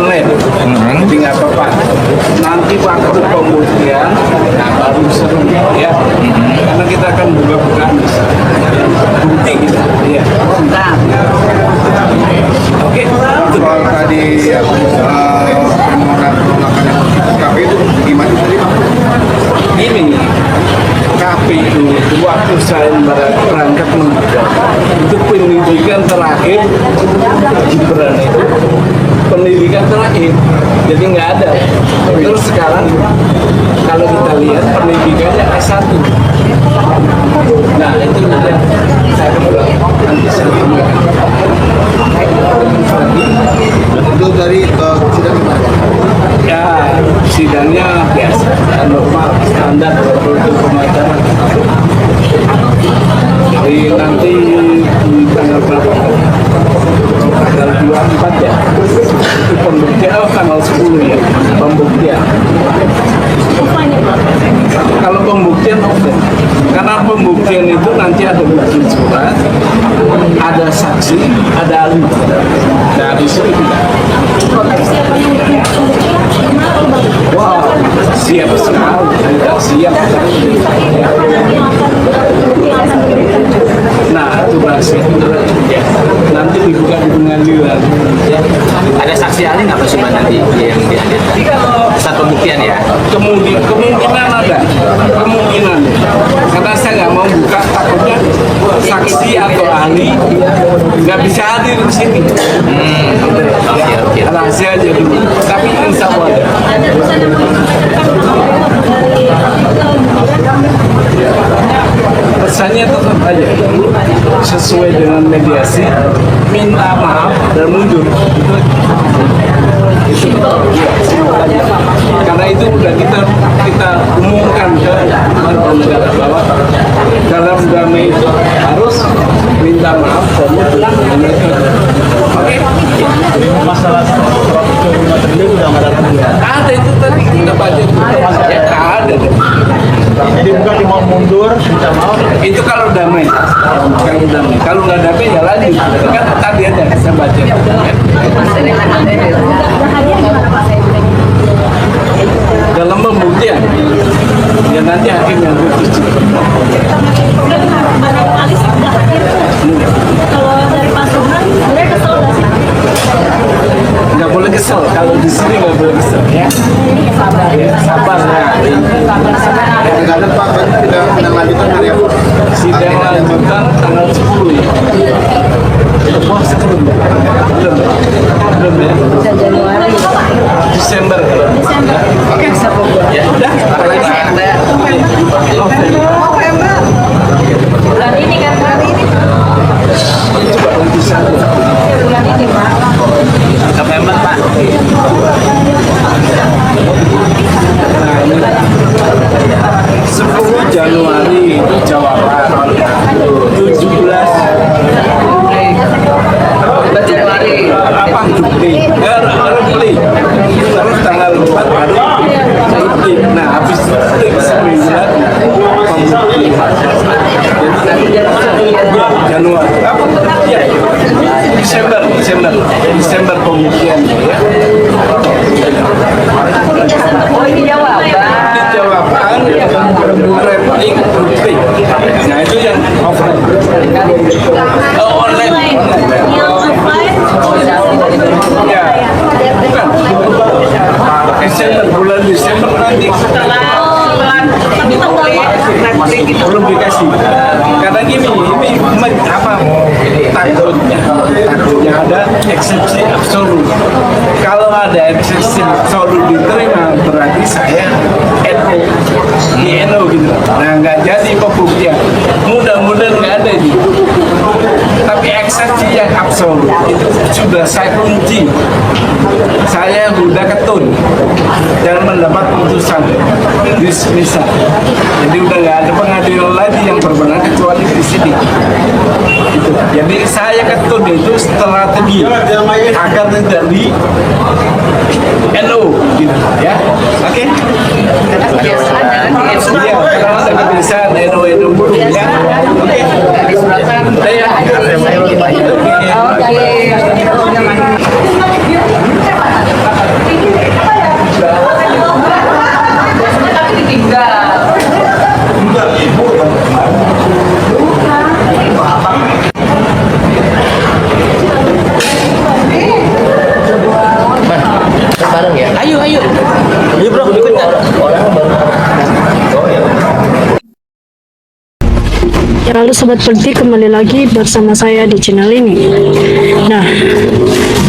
online. Jadi nggak apa-apa. Nanti waktu pembuktian, nah baru seru ya. Karena kita akan buka-bukaan bukti gitu. Iya. Oke. Soal tadi penolakan KPU itu gimana tadi Pak? Ini KPU waktu saya berangkat membuka itu pendidikan terakhir Gibran itu pendidikan terakhir, jadi nggak ada. Terus sekarang kalau kita lihat pendidikannya S1. Nah itu yang saya bilang nanti saya Itu dari sidang gimana? ya sidangnya biasa, normal, standar prosedur pemasaran. Jadi nanti di tanggal berapa? Tanggal 24 ya. Itu pembuktian tanggal 10 ya. Pembuktian. Kalau pembuktian oke. Karena pembuktian itu nanti ada bukti surat, ada saksi, ada ahli. Nah di sini tidak. Wow, siap sekali, tidak siap. Nah, itu rahasia. Ya, nanti dibuka di pengadilan. Ya. Ada saksi ahli nggak Pak Suman nanti yang dihadirkan? Saat pembuktian ya? Kemungkinan ada, kemungkinan. Karena saya nggak mau buka, takutnya saksi atau ahli nggak bisa hadir di sini. Oke. Rahasia aja dulu. Tapi insya Allah ada. Pesannya tetap aja sesuai dengan mediasi, minta maaf dan mundur. Itu. Karena itu udah kita umumkan ke warga negara bahwa dalam damai itu harus minta maaf dan mundur. Oke. Masalah 125 triliun udah nggak ada ya? Ada itu tadi kita baca ya ada. Jadi bukan cuma mundur, minta maaf. Itu kalau damai. Kalau nggak damai ya lanjut. Kan tadi ada saya baca. Dalam pembuktian ya nanti hakim yang putus. Kalau dari Pak Suman, sebenarnya kesel nggak sih? Nggak boleh kesel, kalau di sini nggak boleh kesel ya. Sabar ya. Kadang-kadang Pak kan tidak lanjutan hari apa? Sidang lanjutan tanggal 10 ya. Wah, sebelum belum ya. Januari. Desember. Oke. Ya udah. Bulan ini kan, hari ini. Coba bisa. Bulan ini, Pak. November Pak. Nah, ini 10 Januari itu jawaban. 17 Januari. apa Juli? Juli. Terus tanggal 4 baru Juli. Nah, habis itu 9 Januari. Apa? Ya. Desember pembuktian ya. Oh, ini jawaban. Ini jawaban replic bukti. Nah, itu yang offline. Oh, online. Yang offline, Ya. Bukan. Bulan Desember nanti. Belum dikasih. Karena gini, ini apa takutnya ada eksepsi absolut. Kalau ada eksepsi absolut diterima, berarti saya NO di NO gitu. Nah, nggak jadi pembuktian. Mudah-mudahan nggak ada ini. Tapi eksepsi yang absolut itu sudah saya kunci. Saya sudah ketun dan mendapat putusan dismisal. Jadi udah nggak ada pengadilan lagi yang berwenang kecuali di sini. Gitu. Jadi saya ketun itu strategi agar tidak di NO, gitu ya. Oke. Iya, karena ada kebiasaan NO dulu ya. Oke. Udah ya. Oke. Lalu Sobat Politik, kembali lagi bersama saya di channel ini. Nah,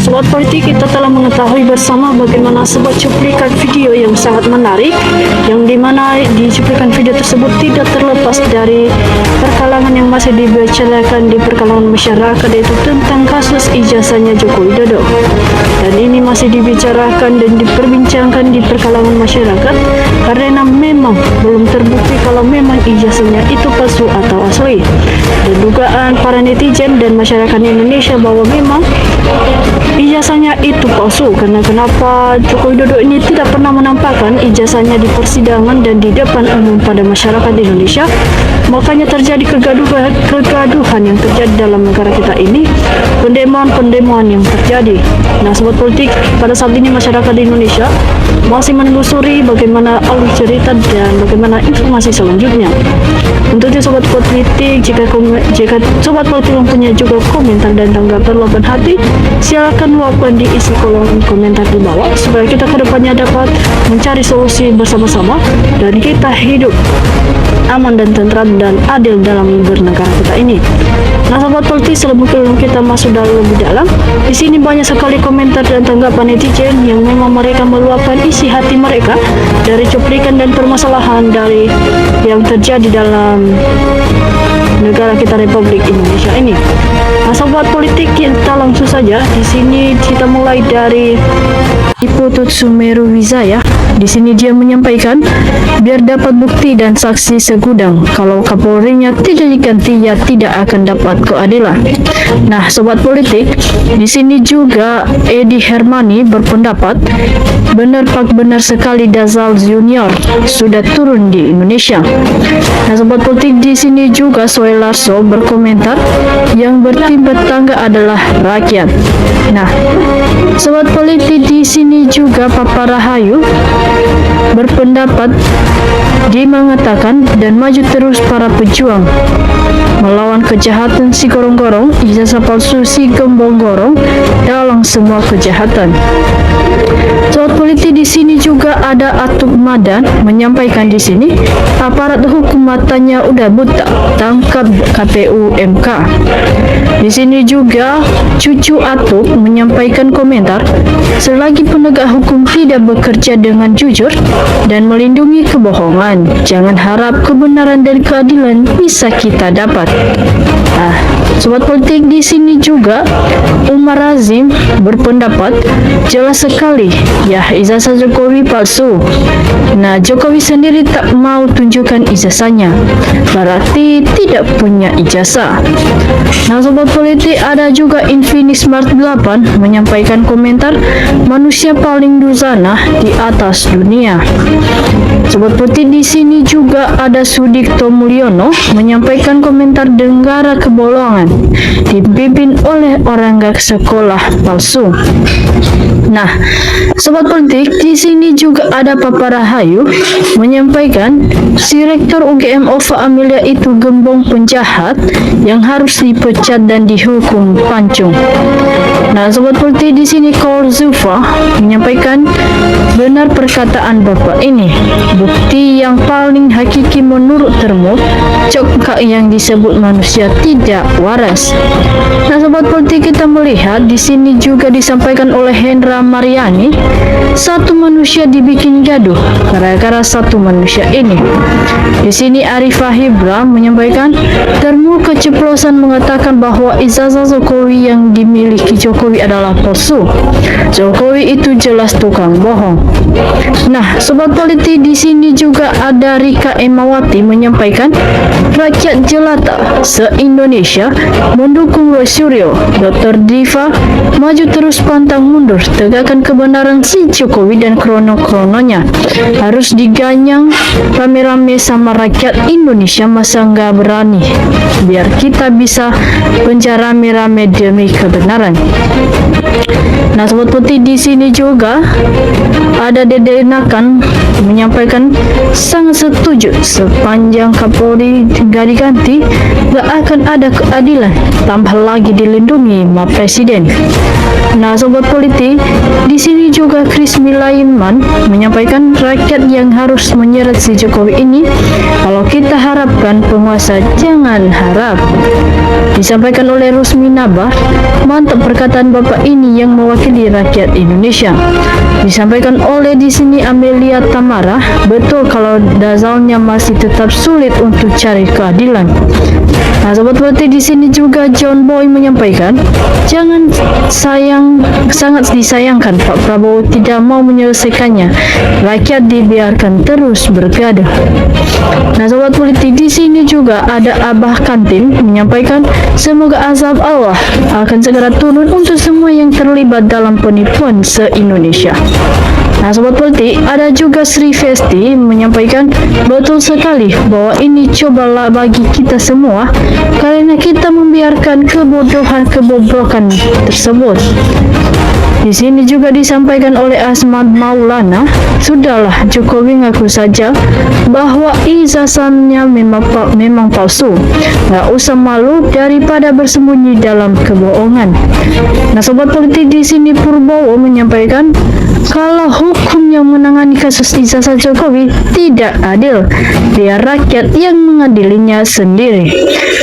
Sobat Politik, kita telah mengetahui bersama bagaimana sebuah cuplikan video yang sangat menarik, yang dimana di cuplikan video tersebut tidak terlepas dari perkalangan yang masih dibicarakan di perkalangan masyarakat, yaitu tentang kasus ijazahnya Joko Widodo. Dan ini masih dibicarakan dan diperbincangkan di perkalangan masyarakat karena memang belum terbukti kalau memang ijazahnya itu palsu atau asli. Dan dugaan para netizen dan masyarakat Indonesia bahwa memang ijazahnya itu palsu. Karena kenapa Joko Widodo ini tidak pernah menampakkan ijazahnya di persidangan dan di depan umum pada masyarakat Indonesia, makanya terjadi kegaduhan yang terjadi dalam negara kita ini, pendemoan yang terjadi. Nah, Sobat Politik, pada saat ini masyarakat di Indonesia masih menelusuri bagaimana alur cerita dan bagaimana informasi selanjutnya. Untuk itu Sobat Politik, jika Sobat Politik mempunyai juga komentar dan tanggapan luapan hati, silakan luapkan di isi kolom komentar di bawah supaya kita kedepannya dapat mencari solusi bersama-sama dan kita hidup aman dan tentram dan adil dalam bernegara kita ini. Nah, Sobat Politik, sebelum kita masuk lebih dalam, di sini banyak sekali komentar dan tanggapan netizen yang memang mereka meluapkan isi hati mereka dari cuplikan dan permasalahan dari yang terjadi dalam negara kita Republik Indonesia ini. Nah, Sobat Politik, kita langsung saja. Di sini kita mulai dari Iputut Sumeru Wijaya. Di sini dia menyampaikan, biar dapat bukti dan saksi segudang. Kalau Kapolrinya tidak diganti, ya tidak akan dapat keadilan. Nah, Sobat Politik, di sini juga Edi Hermani berpendapat, benar Pak, benar sekali Dazal Junior sudah turun di Indonesia. Nah, Sobat Politik, di sini juga Soelarso berkomentar, yang bertimba tangga adalah rakyat. Nah, Sobat Politik, di sini juga Papa Rahayu berpendapat, dia mengatakan dan maju terus para pejuang melawan kejahatan si gorong-gorong, ijazah palsu si gembong-gorong dalam semua kejahatan. Sobat Politik, di sini juga ada Atuk Madan menyampaikan di sini, aparat hukum matanya udah buta, tangkap KPU MK. Di sini juga cucu Atuk menyampaikan komentar, selagi penegak hukum tidak bekerja dengan jujur dan melindungi kebohongan, jangan harap kebenaran dan keadilan bisa kita dapat. Nah, Sobat Politik, di sini juga Umar Razim berpendapat, jelas sekali ya ijazah Jokowi palsu. Nah, Jokowi sendiri tak mau tunjukkan ijazahnya, berarti tidak punya ijazah. Nah, Sobat Politik, ada juga Infinix Smart 8 menyampaikan komentar, manusia paling duzana di atas dunia. Sobat Politik, di sini juga ada Sudikto Mulyono menyampaikan komentar, negara kebolongan dipimpin oleh orang gak sekolah palsu. Nah, Sobat Politik, di sini juga ada Papa Rahayu menyampaikan, si Rektor UGM Ova Amelia itu gembong penjahat yang harus dipecat dan dihukum pancung. Nah, Sobat Politik, di sini Kaur Zufa menyampaikan, benar perkataan Bapak ini, bukti yang paling hakiki menurut Termo, cokak yang disebut manusia tidak waras. Nah, Sobat Politik, kita melihat di sini juga disampaikan oleh Hendra Mariani, satu manusia dibikin gaduh gara-gara satu manusia ini. Di sini Arifah Hibra menyampaikan, Termo keceplosan mengatakan bahwa ijazah Jokowi yang dimiliki Jokowi adalah palsu. Jokowi itu jelas tukang bohong. Nah, Sobat Politik, di sini juga ada Rika Emawati menyampaikan, rakyat jelata se-Indonesia mendukung Suryo, Dr. Diva maju terus pantang mundur, tegakkan kebenaran si Jokowi dan krono-krononya harus diganyang rame-rame sama rakyat Indonesia, masa nggak berani, biar kita bisa penjara rame-rame demi kebenaran. Nah, sobat putih, di sini juga ada Dede Nakan menyampaikan sangat setuju sepanjang Kapolri nggak diganti, nggak akan ada keadilan, tambah lagi dilindungi sama Presiden. Nah, sobat politik, di sini juga Chris Milaiman menyampaikan rakyat yang harus menyeret si Jokowi ini. Kalau kita harapkan penguasa, jangan harap. Disampaikan oleh Rusmi Nabah, mantap perkataan Bapak ini yang mewakili rakyat Indonesia. Disampaikan oleh di sini Amelia Tamara, betul kalau dasarnya masih tetap sulit untuk cari keadilan. Nah, sobat politik, di sini juga John Boy menyampaikan, sangat disayangkan Pak Prabowo tidak mau menyelesaikannya. Rakyat dibiarkan terus bergaduh. Nah, sobat politik, di sini juga ada Abah Kantin menyampaikan, semoga azab Allah akan segera turun untuk semua yang terlibat dalam penipuan se-Indonesia. Nah, sobat politik, ada juga Sri Vesti menyampaikan, betul sekali bahwa ini cobalah bagi kita semua karena kita membiarkan kebobrokan tersebut. Di sini juga disampaikan oleh Asmad Maulana, sudahlah Jokowi ngaku saja bahwa ijazahnya memang palsu. Nggak usah malu daripada bersembunyi dalam kebohongan. Nah, sobat politik, di sini Purbowo menyampaikan kalau hukum yang menangani kasus ijazah Jokowi tidak adil, biar rakyat yang mengadilinya sendiri.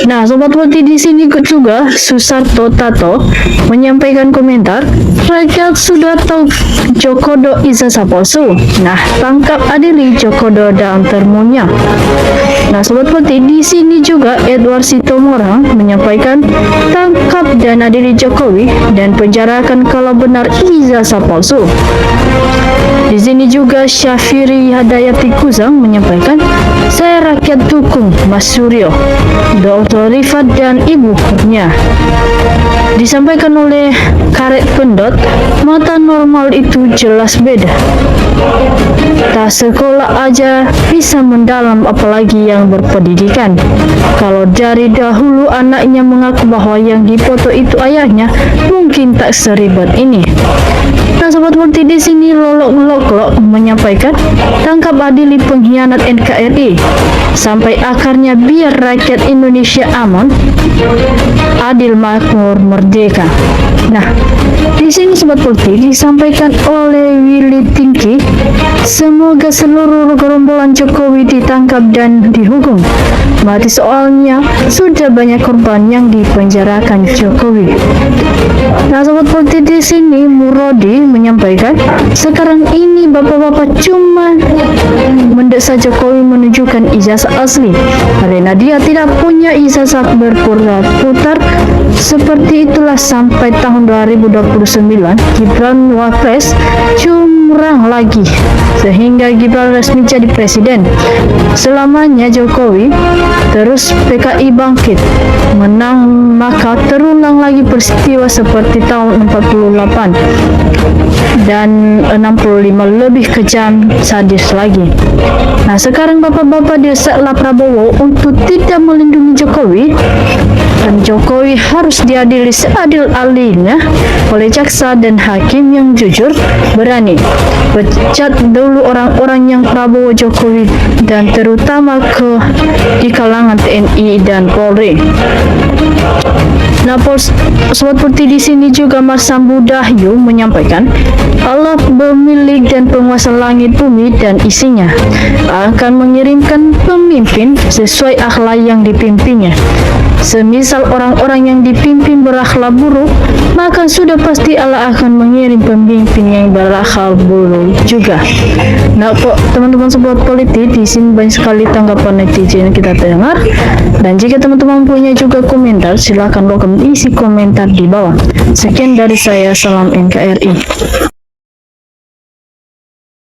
Nah, sobat politik, di sini juga Susarto Tato menyampaikan komentar, rakyat sudah tahu Jokodo ijazah palsu. Nah, tangkap adili Jokodo dalam termunya. Nah, sobat politik, di sini juga Edward Sitomorang menyampaikan, tangkap dan adili Jokowi dan penjarakan kalau benar ijazah palsu. Di sini juga Syafiri Hadayati Kuzang menyampaikan, saya rakyat dukung Mas Suryo, Dr. Rifat dan Ibu Kurnia. Disampaikan oleh Karet Pendot, mata normal itu jelas beda. Tak sekolah aja bisa mendalam, apalagi yang berpendidikan. Kalau dari dahulu anaknya mengaku bahwa yang dipoto itu ayahnya, mungkin tak seribet ini. Nah, sobat politik, di sini Lolok menyampaikan, tangkap adili pengkhianat NKRI sampai akarnya biar rakyat Indonesia aman, adil, makmur, merdeka. Nah, di sini sobat politik disampaikan oleh Willy Tingki, semoga seluruh gerombolan Jokowi ditangkap dan dihukum mati, soalnya sudah banyak korban yang dipenjarakan Jokowi. Nah, sobat politik, di sini Murodi menyampaikan, sekarang ini bapak-bapak cuma mendesak Jokowi menunjukkan ijazah asli karena dia tidak punya ijazah berputar. Seperti itulah sampai tahun 2029 Gibran Wapres curang lagi sehingga Gibran resmi jadi presiden. Selamanya Jokowi terus PKI bangkit menang, maka terulang lagi peristiwa seperti tahun 48 dan 65 lebih kejam, sadis lagi. Nah, sekarang bapak-bapak desaklah Prabowo untuk tidak melindungi Jokowi, dan Jokowi harus diadili seadil-adilnya oleh jaksa dan hakim yang jujur, berani. Pecat dulu orang-orang yang Prabowo Jokowi dan terutama di kalangan TNI dan Polri. Nah, sobat politik, di sini juga Mas Sambu Dahyu menyampaikan, Allah pemilik dan penguasa langit bumi dan isinya akan mengirimkan pemimpin sesuai akhlak yang dipimpinnya. Semisal orang-orang yang dipimpin berakhlak buruk, maka sudah pasti Allah akan mengirim pemimpin yang berakhlak buruk juga. Nah, kok teman-teman sobat politik, di sini banyak sekali tanggapan netizen kita dengar, dan jika teman-teman punya juga komentar, silakan isi komentar di bawah. Sekian dari saya, salam NKRI.